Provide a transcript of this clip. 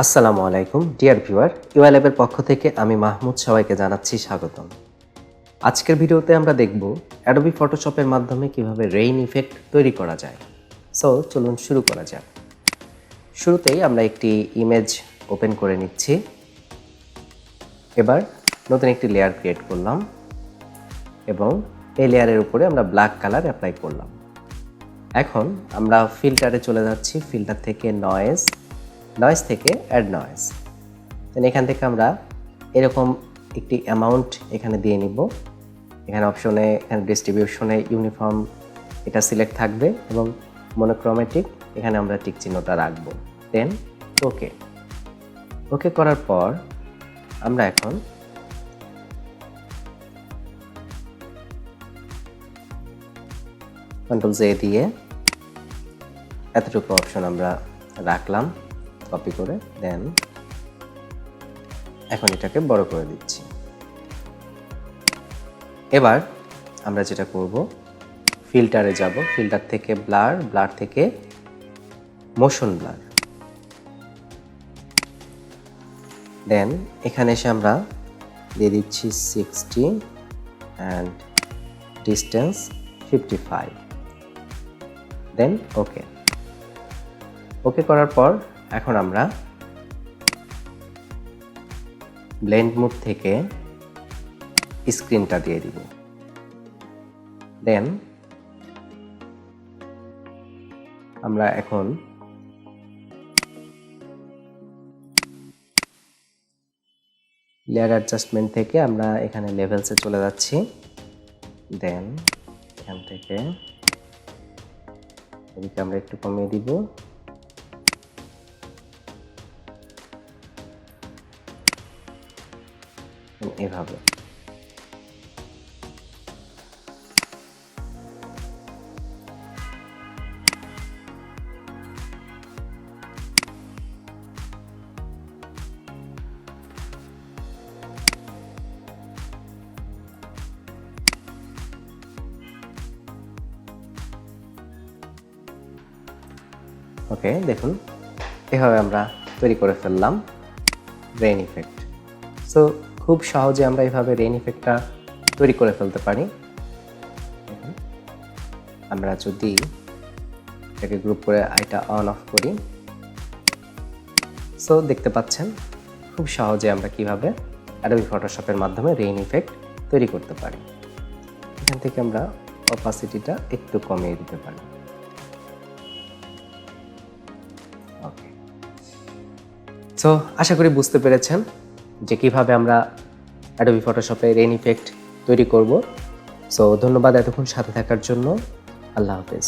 আসসালামু আলাইকুম dear viewer, ইউআইল্যাবের পক্ষ থেকে আমি মাহমুদ সবাইকে জানাচ্ছি স্বাগতম। আজকের ভিডিওতে আমরা দেখব অ্যাডোবি ফটোশপের মাধ্যমে কিভাবে রেইন ইফেক্ট তৈরি করা যায়। সো চলুন শুরু করা যাক। শুরুতেই আমরা একটি ইমেজ ওপেন করে নিচ্ছি। এবার নতুন একটি লেয়ার ক্রিয়েট করলাম এবং এই লেয়ারের উপরে আমরা ব্ল্যাক কালার অ্যাপ্লাই করলাম। এখন আমরা ফিল্টারে চলে যাচ্ছি। ফিল্টার থেকে নয়েজ থেকে অ্যাড নয়েজ। এখান থেকে আমরা এরকম একটি অ্যামাউন্ট এখানে দিয়ে নিব। এখানে অপশনে ডিস্ট্রিবিউশনে ইউনিফর্ম এটা সিলেক্ট থাকবে এবং মনোক্রোমেটিক এখানে আমরা টিক চিহ্নটা রাখবো। দেন ওকে করার পর আমরা এখন কন্ট্রোল জে দিয়ে এতটুকু অপশন আমরা রাখলাম কপি করে। দেন এখন এটাকে বড় করে দিচ্ছি। এবার আমরা যেটা করব, ফিল্টারে যাব। ফিল্টার থেকে ব্লার থেকে মোশন ব্লার। দেন এখানে এসে আমরা দিয়ে দিচ্ছি 60 অ্যান্ড ডিস্টেন্স 55। দেন ওকে করার পর এখন আমরা ব্লেন্ড মোড থেকে স্ক্রিনটা দিয়ে দিব। দেন আমরা এখন লেয়ার অ্যাডজাস্টমেন্ট থেকে আমরা এখানে লেভেলসে চলে যাচ্ছি। দেন এখান থেকে এদিকে আমরা একটু কমিয়ে দিব। এভাবে ওকে, দেখুন এভাবে আমরা তৈরি করে ফেললাম রেইন ইফেক্ট। সো খুব সহজে আমরা এইভাবে রেইন ইফেক্টটা তৈরি করে ফেলতে পারি। আমরা যদি এটাকে গ্রুপ করে এটা অন অফ করি, সো দেখতে পাচ্ছেন খুব সহজে আমরা কিভাবে অ্যাডোবি ফটোশপের মাধ্যমে রেইন ইফেক্ট তৈরি করতে পারি। এখান থেকে আমরা অপাসিটিটা একটু কমিয়ে দিতে পারি। ওকে, সো আশা করি বুঝতে পেরেছেন যে কিভাবে আমরা অ্যাডোবি ফটোশপে রেইন ইফেক্ট তৈরি করব। সো ধন্যবাদ এতক্ষণ সাথে থাকার জন্য। আল্লাহ হাফেজ।